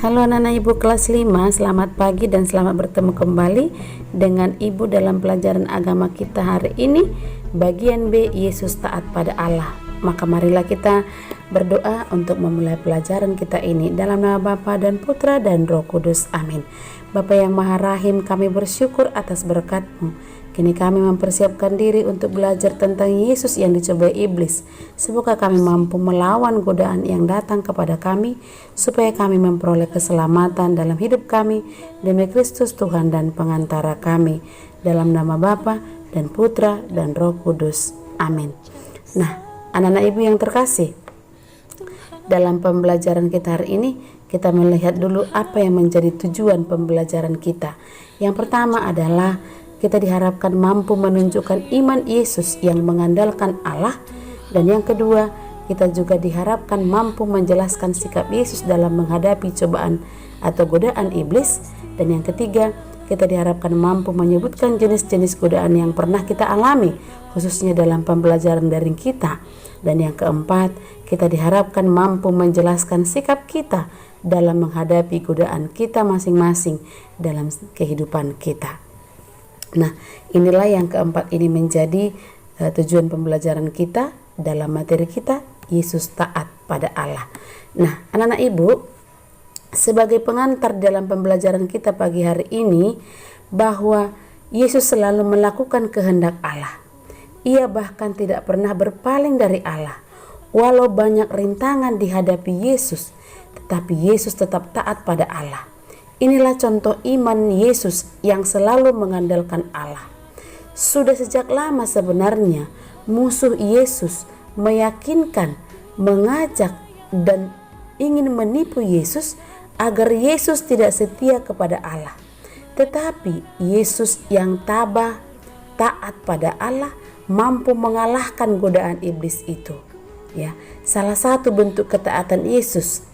Halo anak-anak Ibu kelas 5, selamat pagi dan selamat bertemu kembali dengan Ibu dalam pelajaran agama kita hari ini, bagian B, Yesus taat pada Allah. Maka marilah kita berdoa untuk memulai pelajaran kita ini dalam nama Bapa dan Putra dan Roh Kudus. Amin. Bapa yang Maha Rahim, kami bersyukur atas berkat-Mu. Kini kami mempersiapkan diri untuk belajar tentang Yesus yang dicobai iblis. Semoga kami mampu melawan godaan yang datang kepada kami, supaya kami memperoleh keselamatan dalam hidup kami, demi Kristus Tuhan dan pengantara kami. Dalam nama Bapa dan Putra dan Roh Kudus. Amin. Nah, anak-anak Ibu yang terkasih, dalam pembelajaran kita hari ini, kita melihat dulu apa yang menjadi tujuan pembelajaran kita. Yang pertama adalah kita diharapkan mampu menunjukkan iman Yesus yang mengandalkan Allah. Dan yang kedua, kita juga diharapkan mampu menjelaskan sikap Yesus dalam menghadapi cobaan atau godaan iblis. Dan yang ketiga, kita diharapkan mampu menyebutkan jenis-jenis godaan yang pernah kita alami, khususnya dalam pembelajaran daring kita. Dan yang keempat, kita diharapkan mampu menjelaskan sikap kita dalam menghadapi godaan kita masing-masing dalam kehidupan kita. Nah, inilah yang keempat ini menjadi tujuan pembelajaran kita dalam materi kita, Yesus taat pada Allah. Nah, anak-anak Ibu, sebagai pengantar dalam pembelajaran kita pagi hari ini, bahwa Yesus selalu melakukan kehendak Allah. Ia bahkan tidak pernah berpaling dari Allah. Walau banyak rintangan dihadapi Yesus, tetapi Yesus tetap taat pada Allah. Inilah contoh iman Yesus yang selalu mengandalkan Allah. Sudah sejak lama sebenarnya musuh Yesus meyakinkan, mengajak, dan ingin menipu Yesus agar Yesus tidak setia kepada Allah. Tetapi Yesus yang tabah, taat pada Allah, mampu mengalahkan godaan iblis itu. Ya, salah satu bentuk ketaatan Yesus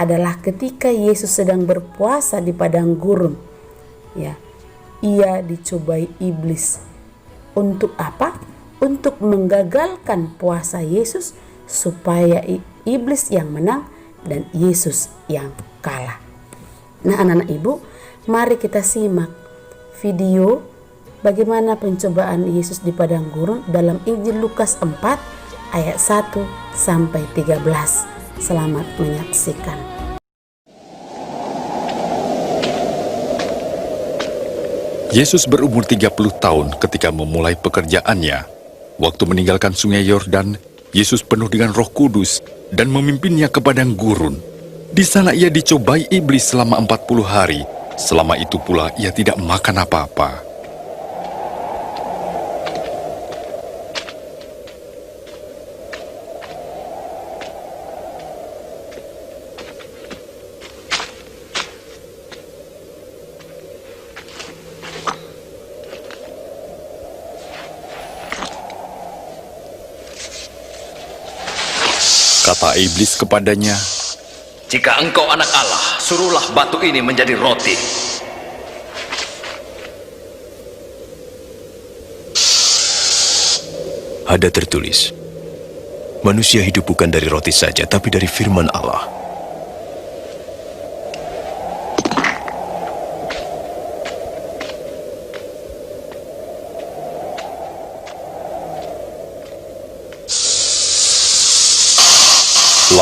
adalah ketika Yesus sedang berpuasa di padang gurun. Ya, ia dicobai iblis. Untuk apa? Untuk menggagalkan puasa Yesus, supaya iblis yang menang dan Yesus yang kalah. Nah, anak-anak Ibu, mari kita simak video bagaimana pencobaan Yesus di padang gurun dalam Injil Lukas 4 ayat 1 sampai 13. Selamat menyaksikan. Yesus berumur 30 tahun ketika memulai pekerjaannya. Waktu meninggalkan sungai Yordan, Yesus penuh dengan Roh Kudus dan memimpinnya ke padang gurun. Di sana ia dicobai iblis selama 40 hari. Selama itu pula ia tidak makan apa-apa. Kata iblis kepadanya, "Jika engkau anak Allah, suruhlah batu ini menjadi roti." Ada tertulis, manusia hidup bukan dari roti saja, tapi dari firman Allah.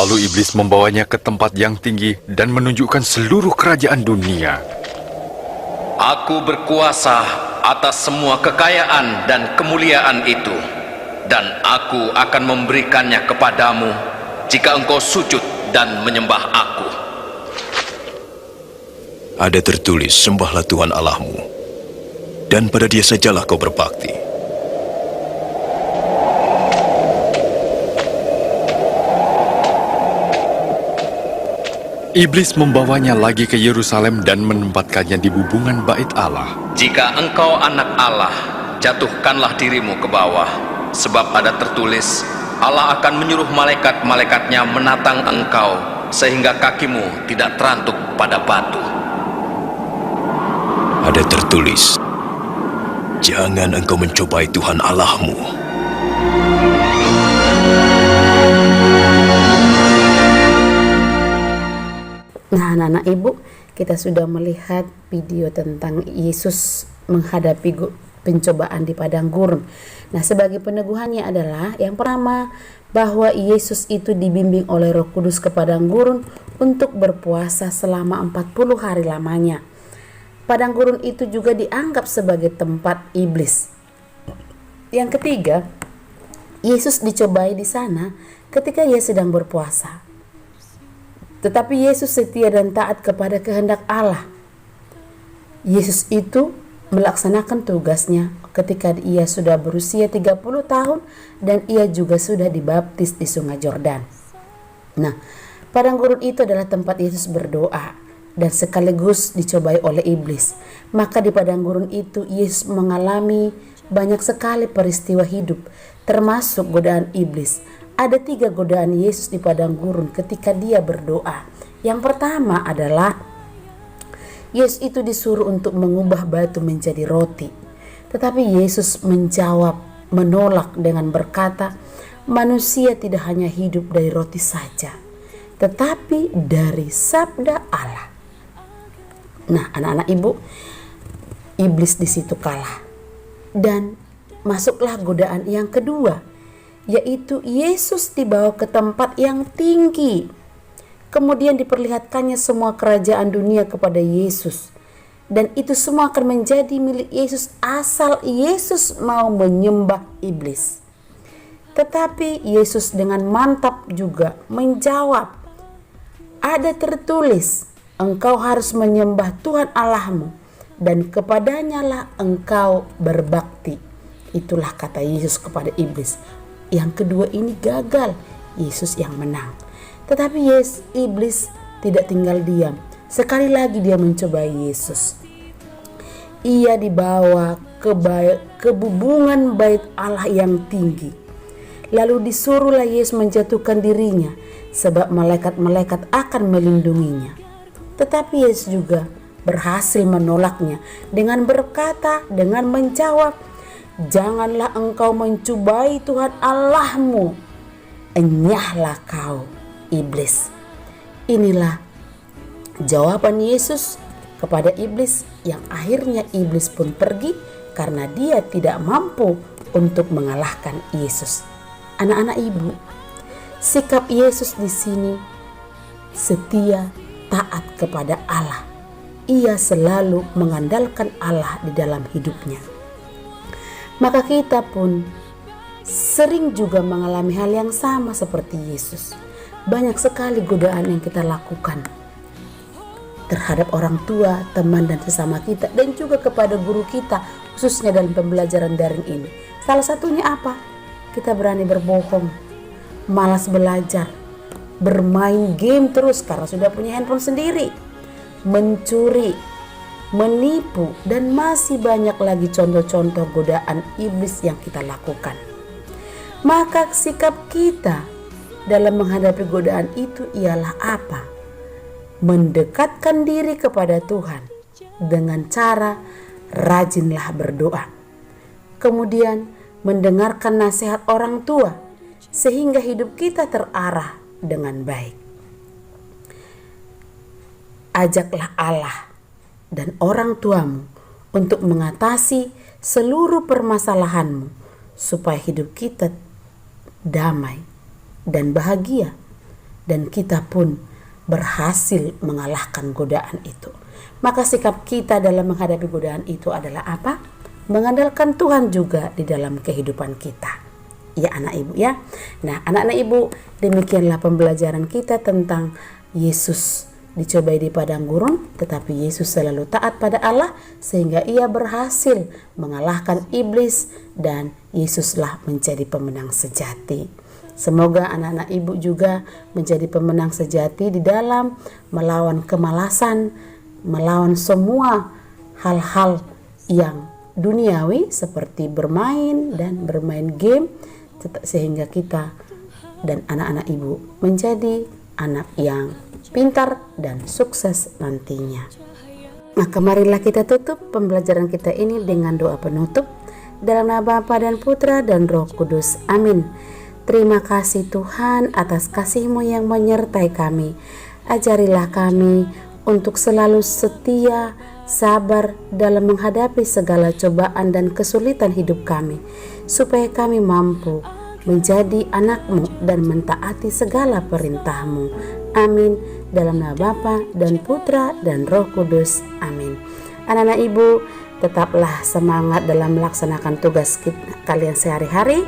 lalu iblis membawanya ke tempat yang tinggi dan menunjukkan seluruh kerajaan dunia. Aku berkuasa atas semua kekayaan dan kemuliaan itu, dan aku akan memberikannya kepadamu jika engkau sujud dan menyembah aku. Ada tertulis, sembahlah Tuhan Allahmu, dan pada Dia sajalah kau berbakti. Iblis membawanya lagi ke Yerusalem dan menempatkannya di bubungan bait Allah. Jika engkau anak Allah, jatuhkanlah dirimu ke bawah, sebab ada tertulis, Allah akan menyuruh malaikat-malaikatnya menatang engkau, sehingga kakimu tidak terantuk pada batu. Ada tertulis, jangan engkau mencobai Tuhan Allahmu. Nah, anak-anak ibu, kita sudah melihat video tentang Yesus menghadapi pencobaan di padang gurun. Nah, sebagai peneguhannya adalah yang pertama, bahwa Yesus itu dibimbing oleh Roh Kudus ke padang gurun untuk berpuasa selama 40 hari lamanya. Padang gurun itu juga dianggap sebagai tempat iblis. Yang ketiga, Yesus dicobai di sana ketika ia sedang berpuasa. Tetapi Yesus setia dan taat kepada kehendak Allah. Yesus itu melaksanakan tugasnya ketika ia sudah berusia 30 tahun dan ia juga sudah dibaptis di Sungai Yordan. Nah, padang gurun itu adalah tempat Yesus berdoa dan sekaligus dicobai oleh iblis. Maka di padang gurun itu Yesus mengalami banyak sekali peristiwa hidup, termasuk godaan iblis. Ada 3 godaan Yesus di padang gurun ketika dia berdoa. Yang pertama adalah Yesus itu disuruh untuk mengubah batu menjadi roti. Tetapi Yesus menolak dengan berkata, manusia tidak hanya hidup dari roti saja, tetapi dari sabda Allah. Nah, anak-anak ibu, iblis di situ kalah. Dan masuklah godaan yang kedua, yaitu Yesus dibawa ke tempat yang tinggi. Kemudian diperlihatkannya semua kerajaan dunia kepada Yesus. Dan itu semua akan menjadi milik Yesus asal Yesus mau menyembah iblis. Tetapi Yesus dengan mantap juga menjawab, ada tertulis, engkau harus menyembah Tuhan Allahmu dan kepadanya lah engkau berbakti. Itulah kata Yesus kepada iblis. Yang kedua ini gagal, Yesus yang menang. Tetapi iblis tidak tinggal diam. Sekali lagi dia mencobai Yesus. Ia dibawa ke bubungan bait Allah yang tinggi. Lalu disuruhlah Yesus menjatuhkan dirinya, sebab malaikat-malaikat akan melindunginya. Tetapi Yesus juga berhasil menolaknya dengan berkata, dengan menjawab, janganlah engkau mencobai Tuhan Allahmu. Enyahlah kau, iblis. Inilah jawaban Yesus kepada iblis, yang akhirnya iblis pun pergi karena dia tidak mampu untuk mengalahkan Yesus. Anak-anak ibu, sikap Yesus di sini setia, taat kepada Allah. Ia selalu mengandalkan Allah di dalam hidupnya. Maka kita pun sering juga mengalami hal yang sama seperti Yesus. Banyak sekali godaan yang kita lakukan terhadap orang tua, teman dan sesama kita, dan juga kepada guru kita, khususnya dalam pembelajaran daring ini. Salah satunya apa? Kita berani berbohong, malas belajar, bermain game terus karena sudah punya handphone sendiri, mencuri, menipu, dan masih banyak lagi contoh-contoh godaan iblis yang kita lakukan. Maka sikap kita dalam menghadapi godaan itu ialah apa? Mendekatkan diri kepada Tuhan dengan cara rajinlah berdoa. Kemudian mendengarkan nasihat orang tua sehingga hidup kita terarah dengan baik. Ajaklah Allah dan orang tuamu untuk mengatasi seluruh permasalahanmu supaya hidup kita damai dan bahagia, dan kita pun berhasil mengalahkan godaan itu. Maka sikap kita dalam menghadapi godaan itu adalah apa? Mengandalkan Tuhan juga di dalam kehidupan kita. Ya anak ibu ya. Nah anak-anak ibu, demikianlah pembelajaran kita tentang Yesus dicobai di padang gurun, tetapi Yesus selalu taat pada Allah sehingga ia berhasil mengalahkan iblis, dan Yesuslah menjadi pemenang sejati. Semoga anak-anak ibu juga menjadi pemenang sejati di dalam melawan kemalasan, melawan semua hal-hal yang duniawi seperti bermain dan bermain game, sehingga kita dan anak-anak ibu menjadi anak yang pintar dan sukses nantinya. Maka marilah kita tutup pembelajaran kita ini dengan doa penutup dalam nama Bapa dan Putra dan Roh Kudus. Amin. Terima kasih Tuhan atas kasih-Mu yang menyertai kami. Ajarilah kami untuk selalu setia, sabar dalam menghadapi segala cobaan dan kesulitan hidup kami, supaya kami mampu menjadi anak-Mu dan mentaati segala perintah-Mu. Amin. Dalam nama Bapa dan Putra dan Roh Kudus. Amin. Anak-anak Ibu, tetaplah semangat dalam melaksanakan tugas kalian sehari-hari.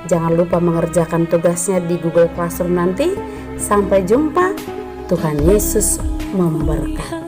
Jangan lupa mengerjakan tugasnya di Google Classroom nanti. Sampai jumpa. Tuhan Yesus memberkati.